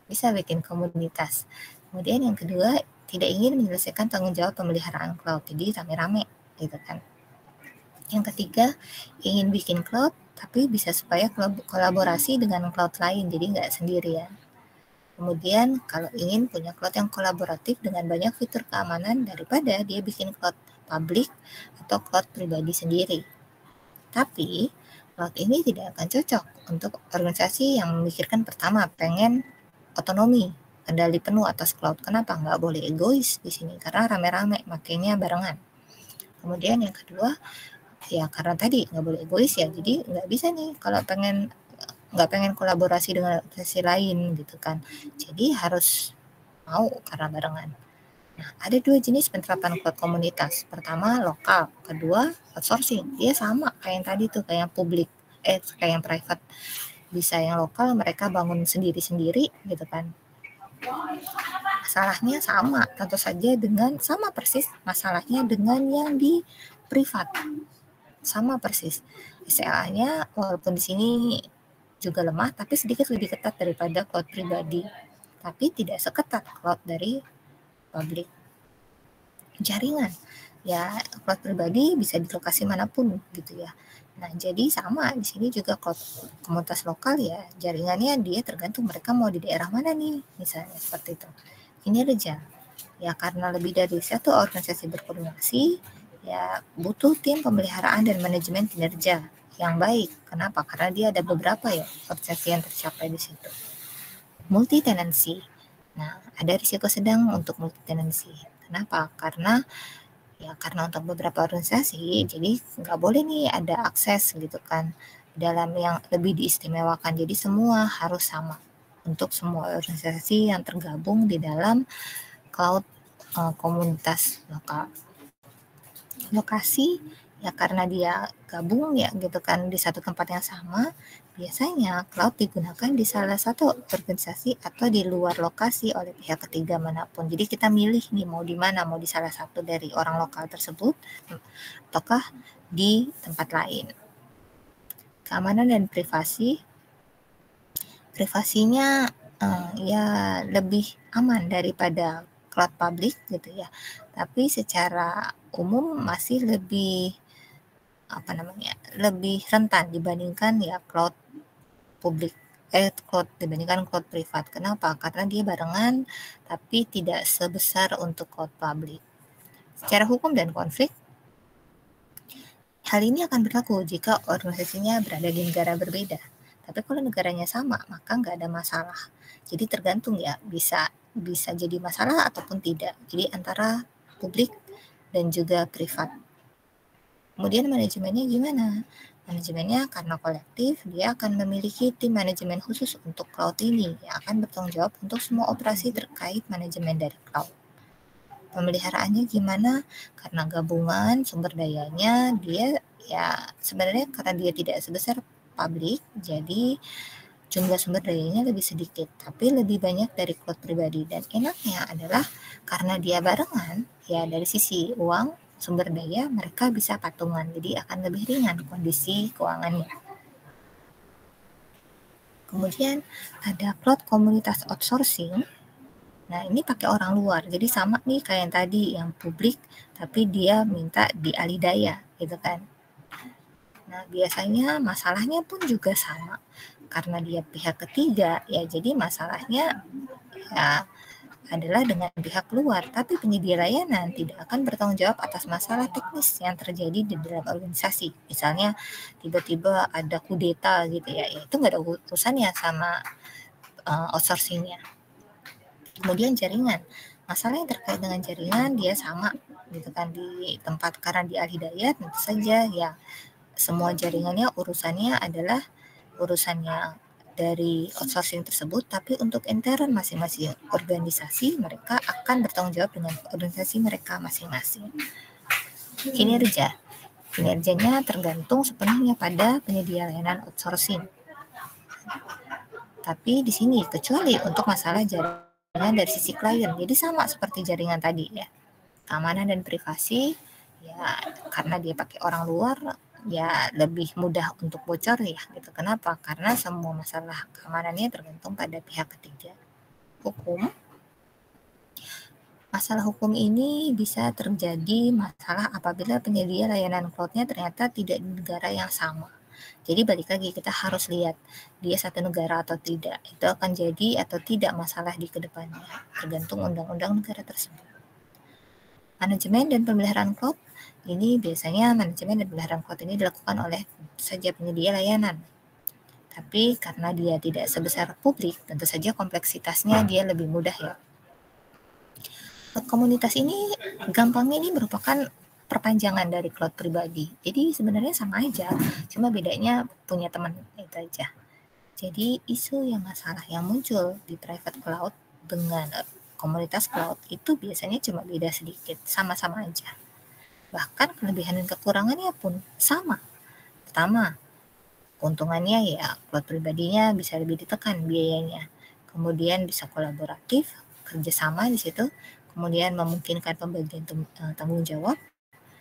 Speaker 1: bisa bikin komunitas. Kemudian yang kedua, tidak ingin menyelesaikan tanggung jawab pemeliharaan cloud, jadi rame-rame gitu kan. Yang ketiga, ingin bikin cloud tapi bisa supaya kolaborasi dengan cloud lain, jadi nggak sendirian. Kemudian kalau ingin punya cloud yang kolaboratif dengan banyak fitur keamanan daripada dia bikin cloud publik atau cloud pribadi sendiri. Tapi cloud ini tidak akan cocok untuk organisasi yang memikirkan pertama pengen otonomi, kendali penuh atas cloud. Kenapa? Nggak boleh egois di sini karena rame-rame, makanya barengan. Kemudian yang kedua, ya karena tadi nggak boleh egois ya, jadi nggak bisa nih kalau nggak pengen kolaborasi dengan organisasi lain gitu kan. Jadi harus mau karena barengan. Nah, ada dua jenis penerapan cloud komunitas. Pertama lokal, kedua outsourcing. Dia sama kayak yang tadi tuh, kayak yang publik, kayak yang private. Bisa yang lokal mereka bangun sendiri-sendiri gitu kan. Masalahnya sama, tentu saja dengan sama persis masalahnya dengan yang di privat. Sama persis. SLA-nya walaupun di sini juga lemah tapi sedikit lebih ketat daripada cloud pribadi. Tapi tidak seketat cloud dari publik. Jaringan. Ya, cloud pribadi bisa di lokasi manapun gitu ya. Nah, jadi sama di sini juga cloud komunitas lokal ya, jaringannya dia tergantung mereka mau di daerah mana nih, misalnya seperti itu. Kinerja. Ya, karena lebih dari satu organisasi berkoordinasi, ya butuh tim pemeliharaan dan manajemen kinerja. yang baik. Kenapa? Karena dia ada beberapa ya organisasi yang tercapai di situ. Multi tenancy. Nah, ada risiko sedang untuk multi tenancy. Kenapa? Karena untuk beberapa organisasi, jadi nggak boleh nih ada akses gitu kan dalam yang lebih diistimewakan. Jadi semua harus sama untuk semua organisasi yang tergabung di dalam cloud komunitas lokal. Lokasi ya karena dia gabung ya gitu kan di satu tempat yang sama, biasanya cloud digunakan di salah satu organisasi atau di luar lokasi oleh pihak ketiga manapun. Jadi kita milih nih mau di mana, mau di salah satu dari orang lokal tersebut ataukah di tempat lain. Keamanan dan privasi. Privasinya ya lebih aman daripada cloud public gitu ya. Tapi secara umum masih lebih lebih rentan dibandingkan ya cloud publik dibandingkan cloud privat. Kenapa? Karena dia barengan tapi tidak sebesar untuk cloud publik. Secara hukum dan konflik, hal ini akan berlaku jika organisasinya berada di negara berbeda. Tapi kalau negaranya sama, maka nggak ada masalah. Jadi tergantung ya, bisa jadi masalah ataupun tidak. Jadi antara publik dan juga privat. Kemudian manajemennya gimana? Manajemennya karena kolektif, dia akan memiliki tim manajemen khusus untuk cloud ini yang akan bertanggung jawab untuk semua operasi terkait manajemen dari cloud. Pemeliharaannya gimana? Karena gabungan sumber dayanya, dia ya sebenarnya karena dia tidak sebesar publik, jadi jumlah sumber dayanya lebih sedikit, tapi lebih banyak dari cloud pribadi. Dan enaknya adalah karena dia barengan, ya dari sisi uang, sumber daya mereka bisa patungan, jadi akan lebih ringan kondisi keuangannya. Kemudian ada cloud komunitas outsourcing. Nah ini pakai orang luar, jadi sama nih kayak yang tadi yang publik, tapi dia minta dialih daya gitu kan. Nah biasanya masalahnya pun juga sama, karena dia pihak ketiga ya, jadi masalahnya ya adalah dengan pihak luar, tapi penyedia layanan tidak akan bertanggung jawab atas masalah teknis yang terjadi di dalam organisasi. Misalnya tiba-tiba ada kudeta gitu ya, itu nggak ada urusannya sama outsourcingnya. Kemudian jaringan, masalah yang terkait dengan jaringan dia sama gitu kan di tempat, karena di alih daya tentu saja ya semua jaringannya urusannya adalah urusannya dari outsourcing tersebut, tapi untuk intern masing-masing organisasi mereka akan bertanggung jawab dengan organisasi mereka masing-masing. Kinerjanya tergantung sepenuhnya pada penyedia layanan outsourcing. Tapi di sini kecuali untuk masalah jaringan dari sisi klien, jadi sama seperti jaringan tadi ya. Keamanan dan privasi ya karena dia pakai orang luar ya lebih mudah untuk bocor ya gitu. Kenapa? Karena semua masalah keamanannya tergantung pada pihak ketiga. Hukum. Masalah hukum ini bisa terjadi masalah apabila penyedia layanan cloud-nya ternyata tidak di negara yang sama. Jadi balik lagi kita harus lihat dia satu negara atau tidak. Itu akan jadi atau tidak masalah di kedepannya, tergantung undang-undang negara tersebut. Manajemen dan pemeliharaan cloud. Ini biasanya manajemen dan pemeliharaan cloud ini dilakukan oleh saja penyedia layanan. Tapi karena dia tidak sebesar publik, tentu saja kompleksitasnya dia lebih mudah ya. Komunitas ini gampangnya ini merupakan perpanjangan dari cloud pribadi. Jadi sebenarnya sama aja, cuma bedanya punya teman itu aja. Jadi isu yang masalah yang muncul di private cloud dengan komunitas cloud itu biasanya cuma beda sedikit, sama-sama aja. Bahkan kelebihan dan kekurangannya pun sama. Pertama, keuntungannya ya cloud pribadinya bisa lebih ditekan biayanya. Kemudian bisa kolaboratif, kerjasama di situ. Kemudian memungkinkan pembagian tanggung jawab.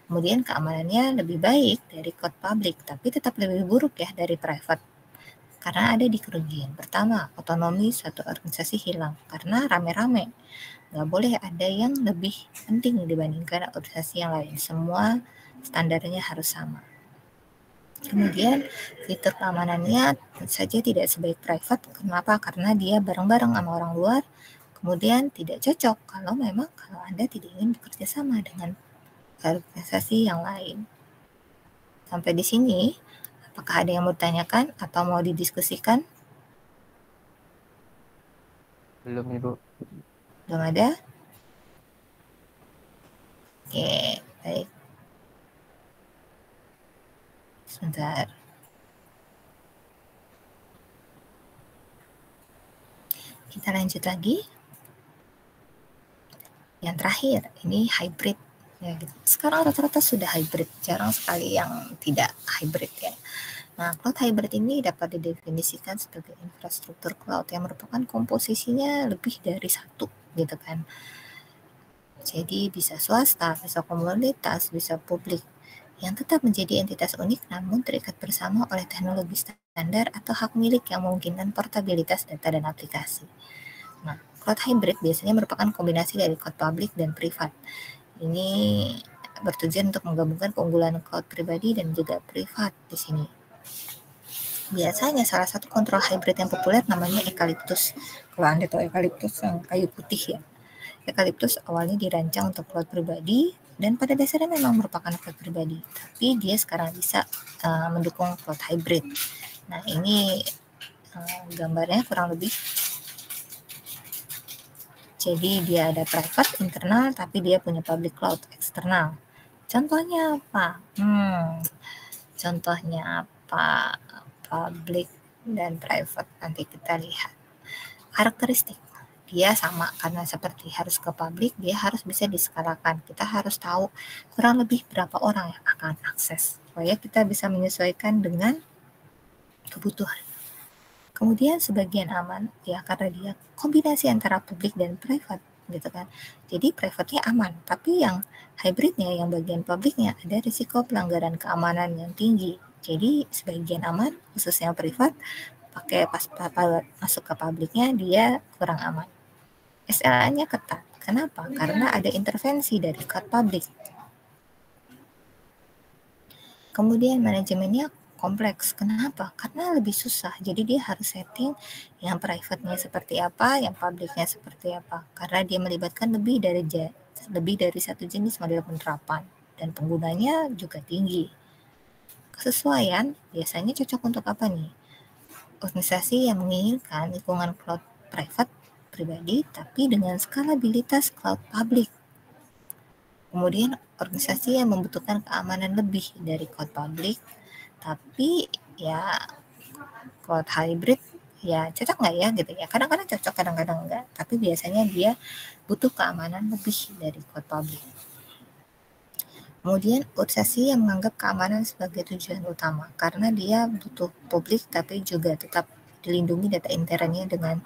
Speaker 1: Kemudian keamanannya lebih baik dari cloud public, tapi tetap lebih buruk ya dari private. Karena ada di kerugian. Pertama, otonomi suatu organisasi hilang karena rame-rame. Nggak boleh ada yang lebih penting dibandingkan organisasi yang lain. Semua standarnya harus sama. Kemudian fitur keamanannya tentu saja tidak sebaik private. Kenapa? Karena dia bareng-bareng sama orang luar. Kemudian tidak cocok kalau Anda tidak ingin bekerja sama dengan organisasi yang lain. Sampai di sini Apakah ada yang mau ditanyakan atau mau didiskusikan?
Speaker 2: Belum, Ibu.
Speaker 1: Belum ada? Oke, baik. Sebentar. Kita lanjut lagi. Yang terakhir, ini hybrid. Ya, gitu. Sekarang rata-rata sudah hybrid, jarang sekali yang tidak hybrid ya. Nah, cloud hybrid ini dapat didefinisikan sebagai infrastruktur cloud yang merupakan komposisinya lebih dari satu, gitu kan. Jadi bisa swasta, bisa komunitas, bisa publik, yang tetap menjadi entitas unik namun terikat bersama oleh teknologi standar atau hak milik yang memungkinkan portabilitas data dan aplikasi. Nah, cloud hybrid biasanya merupakan kombinasi dari cloud public dan privat. Ini bertujuan untuk menggabungkan keunggulan cloud pribadi dan juga privat di sini. Biasanya salah satu kontrol hybrid yang populer namanya eucalyptus. Kalau Anda tahu eucalyptus yang kayu putih ya. Eucalyptus awalnya dirancang untuk cloud pribadi dan pada dasarnya memang merupakan cloud pribadi, tapi dia sekarang bisa mendukung cloud hybrid. Nah, ini gambarnya kurang lebih. Jadi dia ada private internal, tapi dia punya public cloud eksternal. Contohnya apa? Contohnya apa? Public dan private. Nanti kita lihat. Karakteristik. Dia sama karena seperti harus ke publik, dia harus bisa diskalakan. Kita harus tahu kurang lebih berapa orang yang akan akses supaya kita bisa menyesuaikan dengan kebutuhan. Kemudian sebagian aman ya karena dia kombinasi antara publik dan private gitu kan. Jadi private-nya aman, tapi yang hybridnya yang bagian publiknya ada risiko pelanggaran keamanan yang tinggi. Jadi sebagian aman khususnya privat, pakai pas masuk ke publiknya dia kurang aman. SLA-nya ketat. Kenapa? Karena ada intervensi dari cloud public. Kemudian manajemennya kompleks. Kenapa? Karena lebih susah. Jadi dia harus setting yang private-nya seperti apa, yang public-nya seperti apa. Karena dia melibatkan lebih dari satu jenis model penerapan dan penggunanya juga tinggi. Kesesuaian biasanya cocok untuk apa nih? Organisasi yang menginginkan lingkungan cloud private pribadi tapi dengan skalabilitas cloud public. Kemudian organisasi yang membutuhkan keamanan lebih dari cloud public, tapi ya cloud hybrid ya cocok nggak ya gitu ya. Kadang-kadang cocok, kadang-kadang enggak. Tapi biasanya dia butuh keamanan lebih dari cloud public. Kemudian organisasi yang menganggap keamanan sebagai tujuan utama karena dia butuh publik tapi juga tetap dilindungi data internnya dengan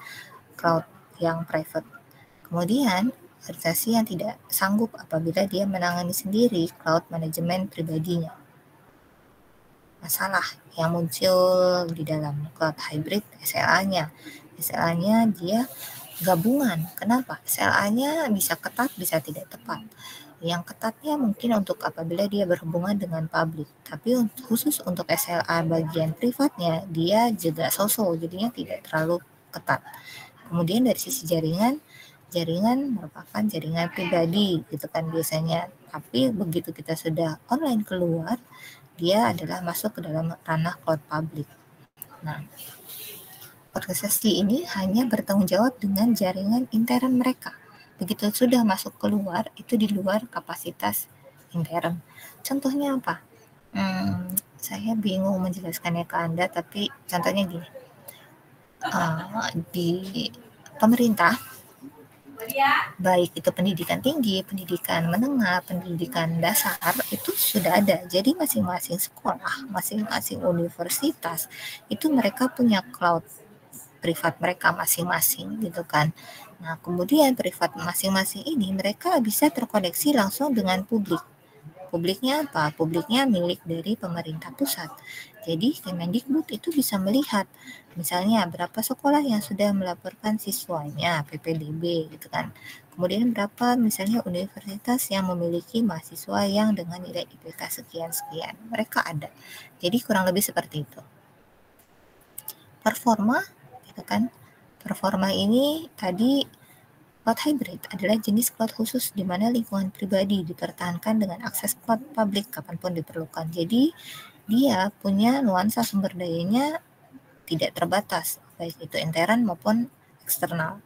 Speaker 1: cloud yang private. Kemudian organisasi yang tidak sanggup apabila dia menangani sendiri cloud manajemen pribadinya. Masalah yang muncul di dalam cloud hybrid SLA-nya. SLA-nya dia gabungan. Kenapa? SLA-nya bisa ketat, bisa tidak tepat. Yang ketatnya mungkin untuk apabila dia berhubungan dengan publik, tapi khusus untuk SLA bagian privatnya dia juga so-so, jadinya tidak terlalu ketat. Kemudian dari sisi jaringan merupakan jaringan pribadi gitu kan biasanya, tapi begitu kita sudah online keluar, dia adalah masuk ke dalam ranah cloud public. Nah, organisasi ini hanya bertanggung jawab dengan jaringan intern mereka. Begitu sudah masuk keluar, itu di luar kapasitas intern. Contohnya apa? Saya bingung menjelaskannya ke Anda, tapi contohnya gini. Di pemerintah, baik itu pendidikan tinggi, pendidikan menengah, pendidikan dasar, itu sudah ada. Jadi masing-masing sekolah, masing-masing universitas, itu mereka punya cloud privat mereka masing-masing gitu kan. Nah, kemudian privat masing-masing ini mereka bisa terkoneksi langsung dengan publik. Publiknya apa? Publiknya milik dari pemerintah pusat. Jadi Kemendikbud itu bisa melihat misalnya berapa sekolah yang sudah melaporkan siswanya PPDB gitu kan. Kemudian berapa misalnya universitas yang memiliki mahasiswa yang dengan nilai IPK sekian-sekian. Mereka ada. Jadi kurang lebih seperti itu. Performa gitu kan. Performa ini tadi cloud hybrid adalah jenis cloud khusus di mana lingkungan pribadi dipertahankan dengan akses cloud publik kapanpun diperlukan. Jadi dia punya nuansa sumber dayanya tidak terbatas, baik itu intern maupun eksternal.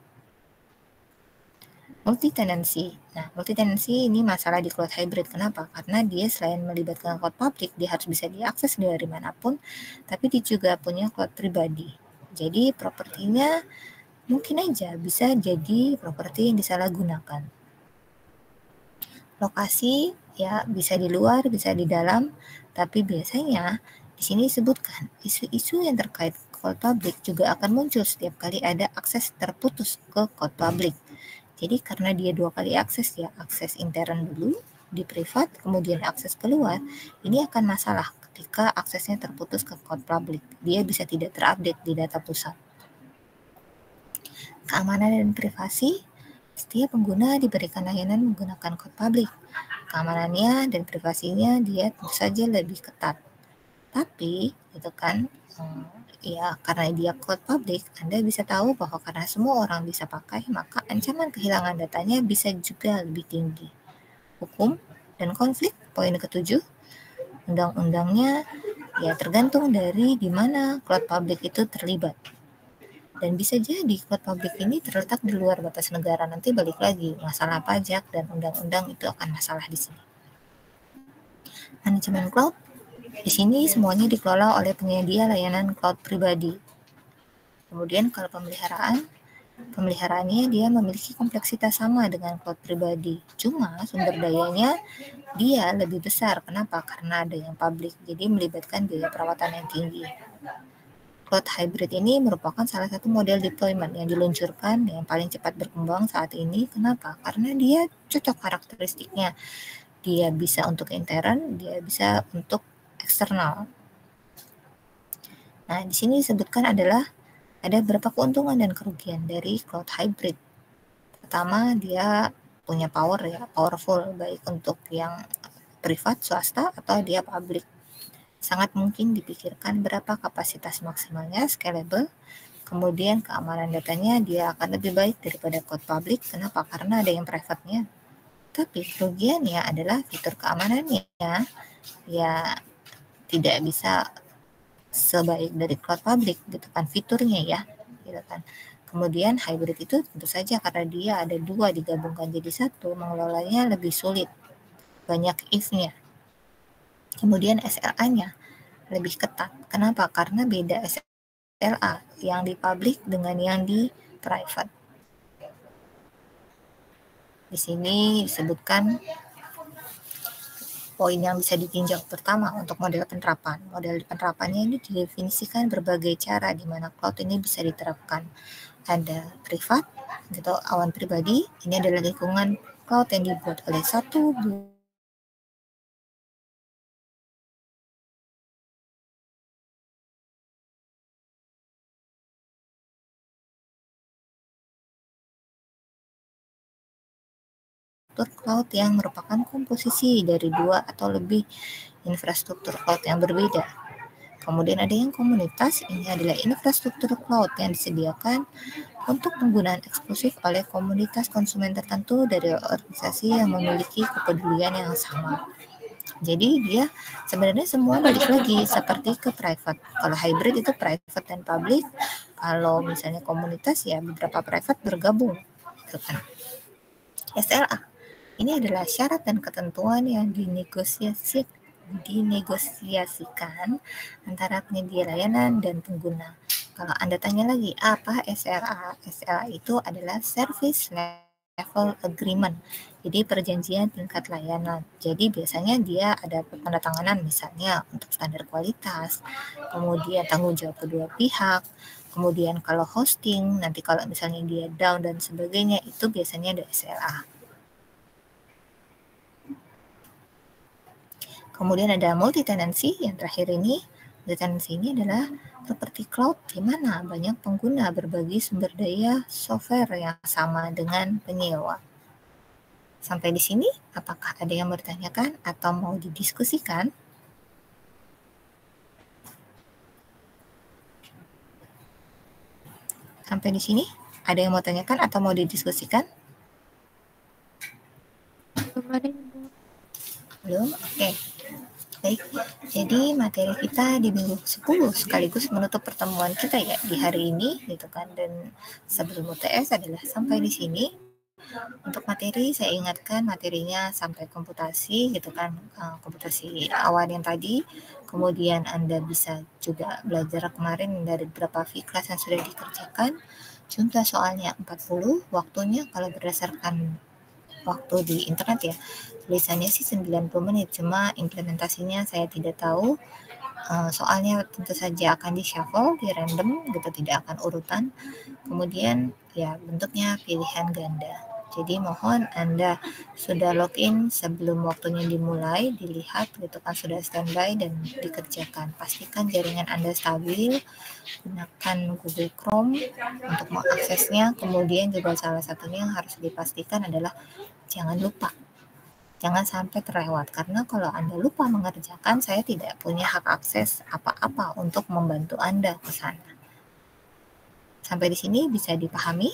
Speaker 1: Multi-tenancy. Nah, multi-tenancy ini masalah di cloud hybrid. Kenapa? Karena dia selain melibatkan cloud public, dia harus bisa diakses dari manapun, tapi dia juga punya cloud pribadi. Jadi propertinya mungkin aja bisa jadi properti yang disalahgunakan. Lokasi ya bisa di luar, bisa di dalam, tapi biasanya di sini disebutkan isu-isu yang terkait cloud public juga akan muncul setiap kali ada akses terputus ke cloud public. Jadi karena dia 2 kali akses ya, akses intern dulu di privat, kemudian akses keluar, ini akan masalah ketika aksesnya terputus ke cloud public. Dia bisa tidak terupdate di data pusat. Keamanan dan privasi, setiap pengguna diberikan layanan menggunakan cloud public. Keamanannya dan privasinya dia tentu saja lebih ketat. Tapi itu kan ya karena dia cloud public, Anda bisa tahu bahwa karena semua orang bisa pakai, maka ancaman kehilangan datanya bisa juga lebih tinggi. Hukum dan konflik, poin ke-7, undang-undangnya ya tergantung dari di mana cloud public itu terlibat. Dan bisa jadi cloud public ini terletak di luar batas negara. Nanti balik lagi, masalah pajak dan undang-undang itu akan masalah di sini. Manajemen cloud, di sini semuanya dikelola oleh penyedia layanan cloud pribadi. Kemudian kalau pemeliharaannya dia memiliki kompleksitas sama dengan cloud pribadi. Cuma sumber dayanya dia lebih besar. Kenapa? Karena ada yang public, jadi melibatkan biaya perawatan yang tinggi. Cloud hybrid ini merupakan salah satu model deployment yang diluncurkan yang paling cepat berkembang saat ini. Kenapa? Karena dia cocok karakteristiknya. Dia bisa untuk intern, dia bisa untuk eksternal. Nah, di sini disebutkan adalah ada beberapa keuntungan dan kerugian dari cloud hybrid. Pertama, dia punya power ya, powerful baik untuk yang privat, swasta, atau dia public. Sangat mungkin dipikirkan berapa kapasitas maksimalnya, scalable, kemudian keamanan datanya dia akan lebih baik daripada cloud public. Kenapa? Karena ada yang private-nya. Tapi kerugiannya adalah fitur keamanannya ya tidak bisa sebaik dari cloud public gitu kan fiturnya ya gitu kan. Kemudian hybrid itu tentu saja karena dia ada 2 digabungkan jadi 1, mengelolanya lebih sulit, banyak if-nya. Kemudian SLA-nya lebih ketat. Kenapa? Karena beda SLA yang di public dengan yang di private. Di sini disebutkan poin yang bisa ditinjau pertama untuk model penerapan. Model penerapannya ini didefinisikan berbagai cara di mana cloud ini bisa diterapkan. Ada privat, gitu, awan pribadi. Ini adalah lingkungan cloud yang dibuat oleh satu cloud yang merupakan komposisi dari 2 atau lebih infrastruktur cloud yang berbeda. Kemudian ada yang komunitas, ini adalah infrastruktur cloud yang disediakan untuk penggunaan eksklusif oleh komunitas konsumen tertentu dari organisasi yang memiliki kepedulian yang sama. Jadi dia sebenarnya semua balik lagi seperti ke private. Kalau hybrid itu private dan public. Kalau misalnya komunitas ya beberapa private bergabung. Gitu kan. SLA. Ini adalah syarat dan ketentuan yang dinegosiasikan antara penyedia layanan dan pengguna. Kalau Anda tanya lagi, apa SLA? SLA itu adalah Service Level Agreement. Jadi perjanjian tingkat layanan. Jadi biasanya dia ada penandatanganan misalnya untuk standar kualitas, kemudian tanggung jawab kedua pihak, kemudian kalau hosting, nanti kalau misalnya dia down dan sebagainya, itu biasanya ada SLA. Kemudian ada multi-tenancy yang terakhir ini. Multi-tenancy ini adalah properti cloud di mana banyak pengguna berbagi sumber daya software yang sama dengan penyewa. Sampai di sini, apakah ada yang bertanyakan atau mau didiskusikan? Sampai di sini, ada yang mau tanyakan atau mau didiskusikan? Belum? Oke. Baik, jadi materi kita di minggu 10 sekaligus menutup pertemuan kita ya di hari ini gitu kan, dan sebelum UTS adalah sampai di sini. Untuk materi saya ingatkan materinya sampai komputasi gitu kan, komputasi awal yang tadi, kemudian Anda bisa juga belajar kemarin dari beberapa kelas yang sudah dikerjakan. Contoh soalnya 40, waktunya kalau berdasarkan waktu di internet ya, tulisannya sih 90 menit, cuma implementasinya saya tidak tahu. Soalnya tentu saja akan di-shuffle, di-random gitu, tidak akan urutan. Kemudian ya bentuknya pilihan ganda. Jadi mohon Anda sudah login sebelum waktunya dimulai, dilihat gitu kan sudah standby dan dikerjakan. Pastikan jaringan Anda stabil, gunakan Google Chrome untuk mengaksesnya. Kemudian juga salah satunya yang harus dipastikan adalah jangan lupa, jangan sampai terlewat, karena kalau Anda lupa mengerjakan, saya tidak punya hak akses apa-apa untuk membantu Anda ke sana. Sampai di sini bisa dipahami?